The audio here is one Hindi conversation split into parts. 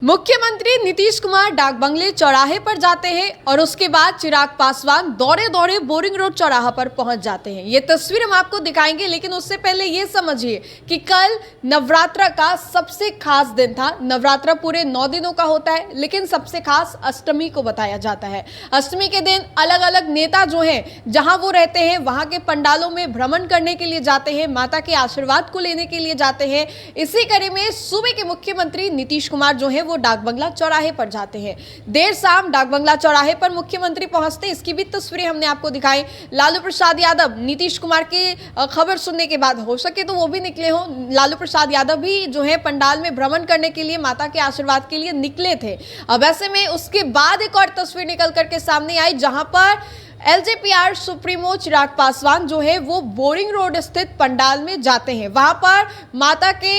मुख्यमंत्री नीतीश कुमार डाक बंगले चौराहे पर जाते हैं और उसके बाद चिराग पासवान दौड़े दौड़े बोरिंग रोड चौराहा पर पहुंच जाते हैं। ये तस्वीर हम आपको दिखाएंगे, लेकिन उससे पहले ये समझिए कि कल नवरात्र का सबसे खास दिन था। नवरात्र पूरे 9 दिनों का होता है, लेकिन सबसे खास अष्टमी को बताया जाता है। अष्टमी के दिन अलग अलग नेता जो हैं, जहां वो रहते हैं वहां के पंडालों में भ्रमण करने के लिए जाते हैं, माता के आशीर्वाद को लेने के लिए जाते हैं। इसी कड़ी में सूबे के मुख्यमंत्री नीतीश कुमार जो है वो डाक बंगला चौराहे पर जाते हैं। देर शाम डाक बंगला चौराहे पर मुख्यमंत्री पहुंचते, इसकी भी तस्वीरें हमने आपको दिखाई। लालू प्रसाद यादव नीतीश कुमार की खबर सुनने के बाद हो सके तो वो भी निकले हो। लालू प्रसाद यादव भी जो है पंडाल में भ्रमण करने के लिए, माता के आशीर्वाद के लिए निकले थे। अब ऐसे में उसके बाद एक और तस्वीर निकल करके सामने आई, जहां पर एलजेपीआर सुप्रीमो चिराग पासवान जो है वो बोरिंग रोड स्थित पंडाल में जाते हैं। वहां पर माता के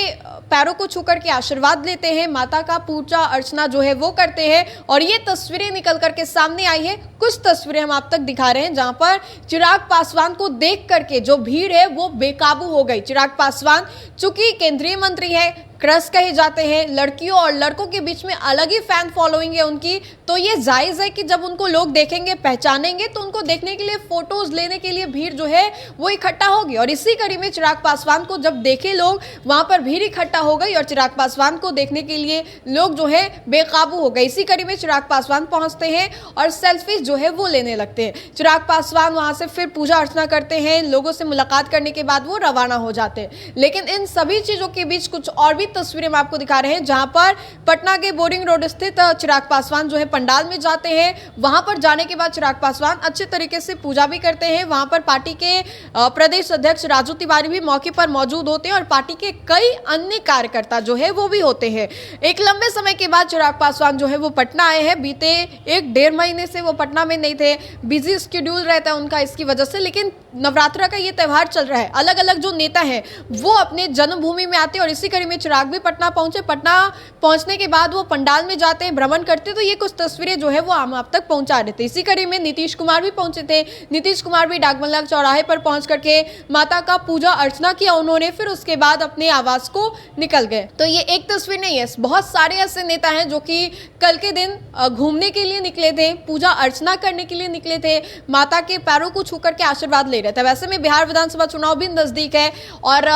पैरों को छूकर के आशीर्वाद लेते हैं, माता का पूजा अर्चना जो है वो करते हैं। और ये तस्वीरें निकल करके सामने आई है। कुछ तस्वीरें हम आप तक दिखा रहे हैं, जहां पर चिराग पासवान को देख करके जो भीड़ है वो बेकाबू हो गई। चिराग पासवान चूंकि केंद्रीय मंत्री है, क्रश कहे जाते हैं, लड़कियों और लड़कों के बीच में अलग ही फैन फॉलोइंग है उनकी, तो ये जायज है कि जब उनको लोग देखेंगे, पहचानेंगे, तो उनको देखने के लिए, फोटोज लेने के लिए भीड़ जो है वो इकट्ठा होगी। और इसी कड़ी में चिराग पासवान को जब देखे लोग, वहां पर भीड़ इकट्ठा हो गई और चिराग पासवान को देखने के लिए लोग जो है बेकाबू हो गए। इसी कड़ी में चिराग पासवान पहुंचते हैं और सेल्फीज जो है वो लेने लगते हैं। चिराग पासवान वहां से फिर पूजा अर्चना करते हैं, लोगों से मुलाकात करने के बाद वो रवाना हो जाते हैं। लेकिन इन सभी चीजों के बीच कुछ और भी तस्वीरें हम आपको दिखा रहे हैं, जहां पर पटना के बोरिंग रोड स्थित चिराग पासवान जो है पंडाल में जाते हैं। वहां पर जाने के बाद चिराग पासवान अच्छे तरीके से पूजा भी करते हैं। वहां पर पार्टी के प्रदेश अध्यक्ष राजू तिवारी भी मौके पर मौजूद होते हैं और पार्टी के कई अन्य कार्यकर्ता जो है वो भी होते हैं। एक लंबे समय के बाद चिराग पासवान जो है वो पटना आए हैं। बीते 1-1.5 महीने से वो पटना में नहीं थे, बिजी शेड्यूल रहता है उनका इसकी वजह से। लेकिन नवरात्र का ये त्यौहार चल रहा है, अलग अलग जो नेता हैं वो अपने जन्मभूमि में आते हैं और इसी कड़ी में चिराग भी पटना पहुंचे। पटना पहुंचने के बाद वो पंडाल में जाते हैं, भ्रमण करते हैं। तो ये कुछ तस्वीरें जो है वो हम आप तक पहुंचा रहे थे। इसी कड़ी में नीतीश कुमार भी पहुंचे थे। नीतीश कुमार भी डाक बंगला चौराहे पर पहुंच करके माता का पूजा अर्चना किया उन्होंने, फिर उसके बाद अपने आवास को निकल गए। तो ये एक तस्वीर नहीं है, बहुत सारे ऐसे नेता हैं जो कि कल के दिन घूमने के लिए निकले थे, पूजा अर्चना करने के लिए निकले थे, माता के पैरों को छू करके आशीर्वाद ले रहे थे। वैसे में बिहार विधानसभा चुनाव भी नजदीक है और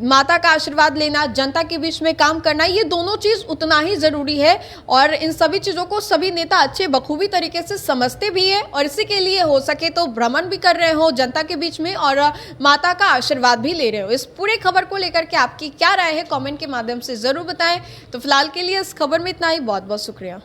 माता का आशीर्वाद लेना, जनता के बीच में काम करना, ये दोनों चीज उतना ही जरूरी है। और इन सभी चीजों को सभी नेता अच्छे बखूबी तरीके से समझते भी है और इसी के लिए हो सके तो भ्रमण भी कर रहे हो जनता के बीच में और माता का आशीर्वाद भी ले रहे हो। इस पूरे खबर को लेकर के आपकी क्या राय है, कमेंट के माध्यम से जरूर बताएं। तो फिलहाल के लिए इस खबर में इतना ही। बहुत बहुत शुक्रिया।